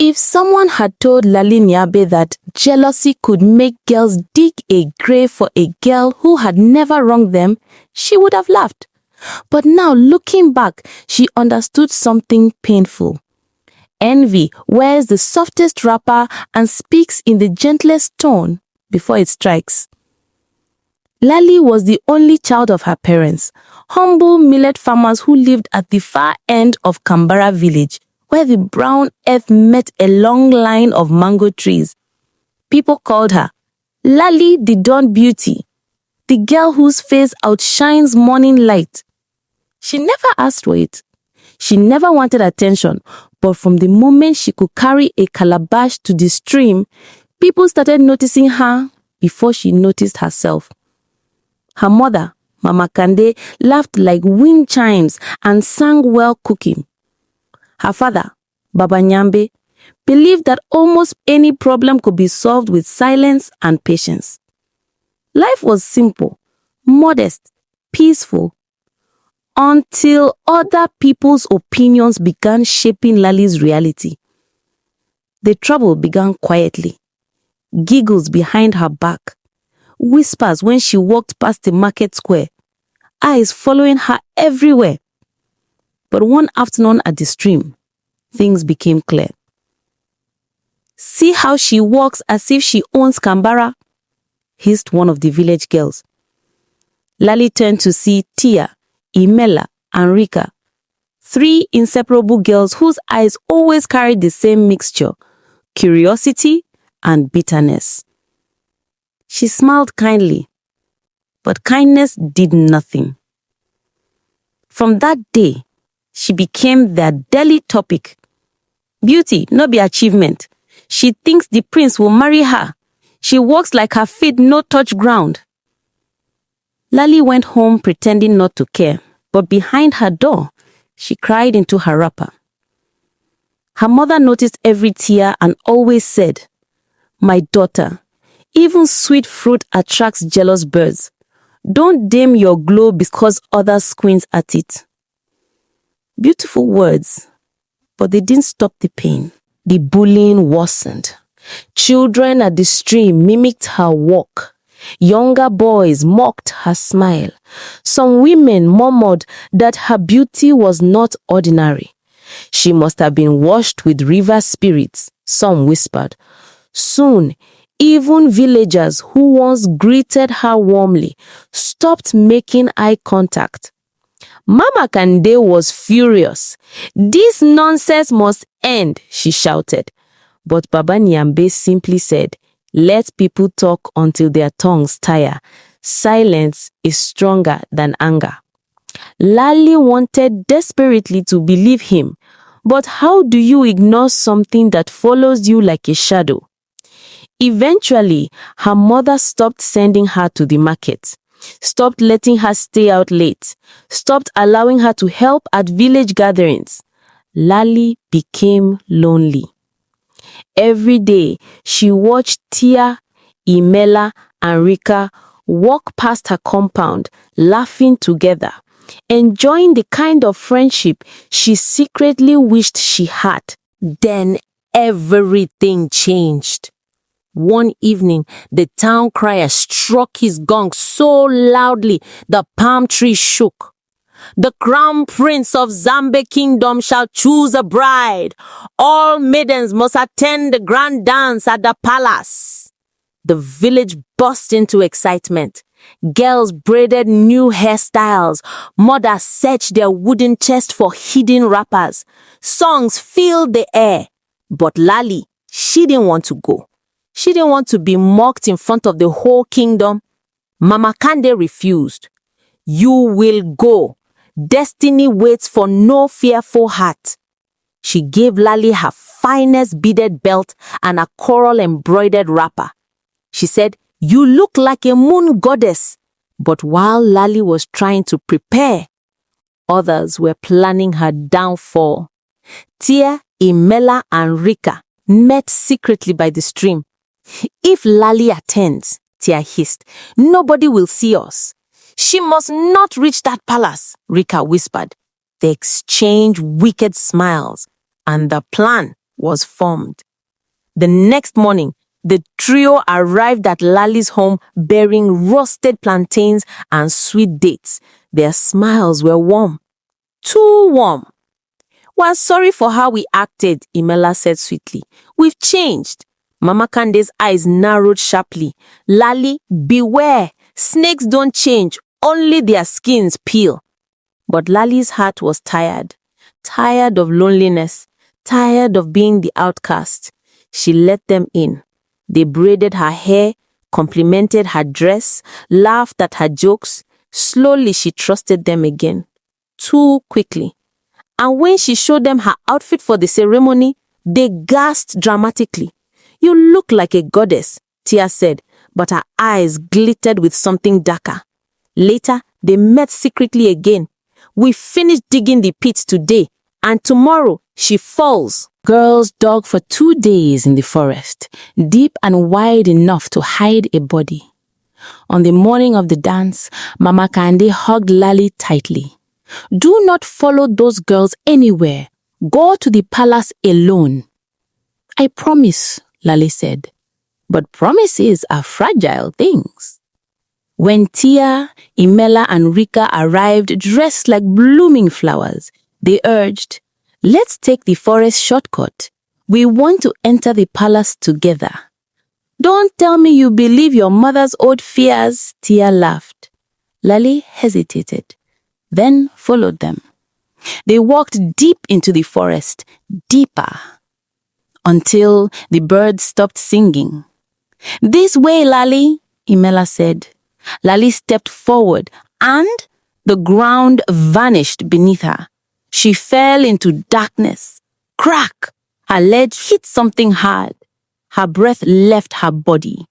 If someone had told Lali Nyambe that jealousy could make girls dig a grave for a girl who had never wronged them, she would have laughed. But now, looking back, she understood something painful. Envy wears the softest wrapper and speaks in the gentlest tone before it strikes. Lali was the only child of her parents, humble millet farmers who lived at the far end of Kambara village, where the brown earth met a long line of mango trees. People called her Lali the Dawn Beauty, the girl whose face outshines morning light. She never asked for it. She never wanted attention, but from the moment she could carry a calabash to the stream, people started noticing her before she noticed herself. Her mother, Mama Kande, laughed like wind chimes and sang well cooking. Her father, Baba Nyambe, believed that almost any problem could be solved with silence and patience. Life was simple, modest, peaceful, until other people's opinions began shaping Lali's reality. The trouble began quietly. Giggles behind her back, whispers when she walked past the market square, eyes following her everywhere. But one afternoon at the stream, things became clear. "See how she walks as if she owns Kambara," hissed one of the village girls. Lali turned to see Tia, Imela, and Rika, three inseparable girls whose eyes always carried the same mixture, curiosity and bitterness. She smiled kindly, but kindness did nothing. From that day, she became their daily topic. Beauty, no be achievement. She thinks the prince will marry her. She walks like her feet no touch ground. Lali went home pretending not to care, but behind her door, she cried into her wrapper. Her mother noticed every tear and always said, "My daughter, even sweet fruit attracts jealous birds. Don't dim your glow because others squint at it." Beautiful words, but they didn't stop the pain. The bullying worsened. Children at the stream mimicked her walk. Younger boys mocked her smile. Some women murmured that her beauty was not ordinary. She must have been washed with river spirits, some whispered. Soon, even villagers who once greeted her warmly stopped making eye contact. Mama Kande was furious. "This nonsense must end," she shouted. But Baba Nyambe simply said, "Let people talk until their tongues tire. Silence is stronger than anger." Lali wanted desperately to believe him, but how do you ignore something that follows you like a shadow? Eventually, her mother stopped sending her to the market, stopped letting her stay out late, stopped allowing her to help at village gatherings. Lali became lonely. Every day, she watched Tia, Imela, and Rika walk past her compound, laughing together, enjoying the kind of friendship she secretly wished she had. Then everything changed. One evening, the town crier struck his gong so loudly the palm tree shook. "The crown prince of Zambe kingdom shall choose a bride. All maidens must attend the grand dance at the palace." The village burst into excitement. Girls braided new hairstyles. Mothers searched their wooden chest for hidden wrappers. Songs filled the air. But Lali, she didn't want to go. She didn't want to be mocked in front of the whole kingdom. Mama Kande refused. "You will go. Destiny waits for no fearful heart." She gave Lali her finest beaded belt and a coral embroidered wrapper. She said, "You look like a moon goddess." But while Lali was trying to prepare, others were planning her downfall. Tia, Imela, and Rika met secretly by the stream. "If Lali attends," Tia hissed, "nobody will see us." "She must not reach that palace," Rika whispered. They exchanged wicked smiles, and the plan was formed. The next morning, the trio arrived at Lali's home bearing roasted plantains and sweet dates. Their smiles were warm. Too warm. "We're sorry for how we acted," Imela said sweetly. "We've changed." Mama Kande's eyes narrowed sharply. "Lali, beware. Snakes don't change. Only their skins peel." But Lali's heart was tired. Tired of loneliness. Tired of being the outcast. She let them in. They braided her hair, complimented her dress, laughed at her jokes. Slowly she trusted them again. Too quickly. And when she showed them her outfit for the ceremony, they gasped dramatically. "You look like a goddess," Tia said, but her eyes glittered with something darker. Later, they met secretly again. "We finished digging the pit today, and tomorrow she falls." Girls dug for 2 days in the forest, deep and wide enough to hide a body. On the morning of the dance, Mama Kande hugged Lali tightly. "Do not follow those girls anywhere. Go to the palace alone." "I promise," Lali said. But promises are fragile things. When Tia, Imela, and Rika arrived dressed like blooming flowers, they urged, "Let's take the forest shortcut. We want to enter the palace together." "Don't tell me you believe your mother's old fears," Tia laughed. Lali hesitated, then followed them. They walked deep into the forest, deeper, until the birds stopped singing. "This way, Lali," Imela said. Lali stepped forward, and the ground vanished beneath her. She fell into darkness. Crack! Her leg hit something hard. Her breath left her body.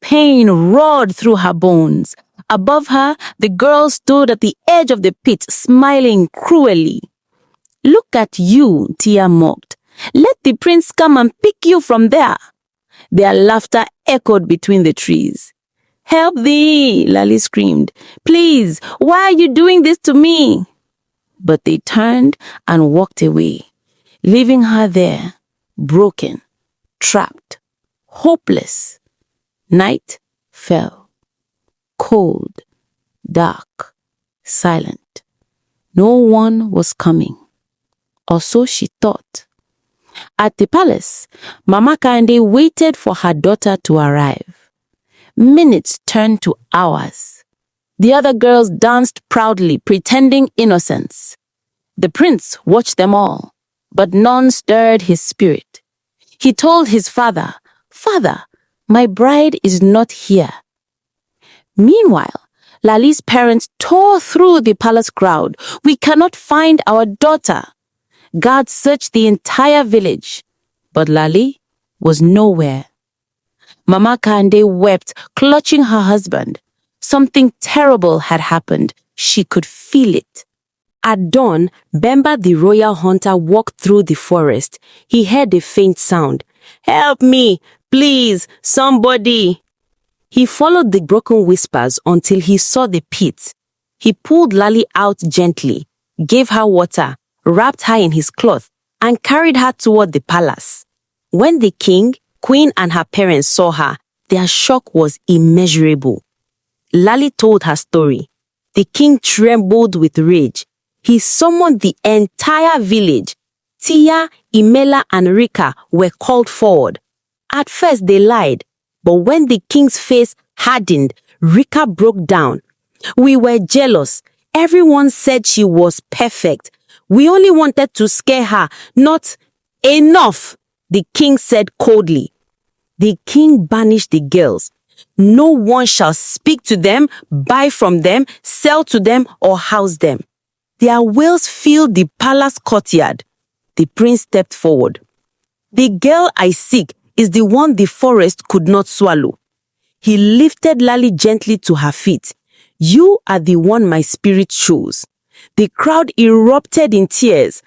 Pain roared through her bones. Above her, the girl stood at the edge of the pit, smiling cruelly. "Look at you," Tia mocked. "Let the prince come and pick you from there." Their laughter echoed between the trees. "Help thee," Lali screamed. "Please, why are you doing this to me?" But they turned and walked away, leaving her there, broken, trapped, hopeless. Night fell. Cold, dark, silent. No one was coming. Or so she thought. At the palace, Mama Kande waited for her daughter to arrive. Minutes turned to hours. The other girls danced proudly, pretending innocence. The prince watched them all, but none stirred his spirit. He told his father, "Father, my bride is not here." Meanwhile, Lali's parents tore through the palace crowd. "We cannot find our daughter." Guards searched the entire village, but Lali was nowhere. Mama Kande wept, clutching her husband. Something terrible had happened. She could feel it. At dawn, Bemba the royal hunter walked through the forest. He heard a faint sound. "Help me! Please, somebody!" He followed the broken whispers until he saw the pit. He pulled Lali out gently, gave her water, wrapped her in his cloth, and carried her toward the palace. When the king, queen, and her parents saw her, their shock was immeasurable. Lali told her story. The king trembled with rage. He summoned the entire village. Tia, Imela, and Rika were called forward. At first they lied, but when the king's face hardened, Rika broke down. "We were jealous. Everyone said she was perfect. We only wanted to scare her, not..." "Enough," the king said coldly. The king banished the girls. "No one shall speak to them, buy from them, sell to them, or house them." Their wails filled the palace courtyard. The prince stepped forward. "The girl I seek is the one the forest could not swallow." He lifted Lali gently to her feet. "You are the one my spirit chose." The crowd erupted in tears.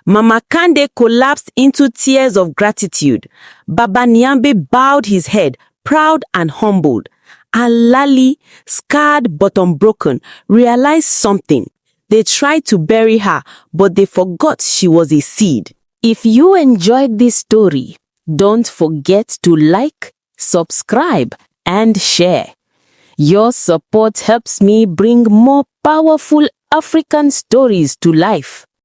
Mama Kande collapsed into tears of gratitude. Baba Nyambe bowed his head, proud and humbled. And Lali, scarred but unbroken, realized something. They tried to bury her, but they forgot she was a seed. If you enjoyed this story, don't forget to like, subscribe, and share. Your support helps me bring more powerful African stories to life.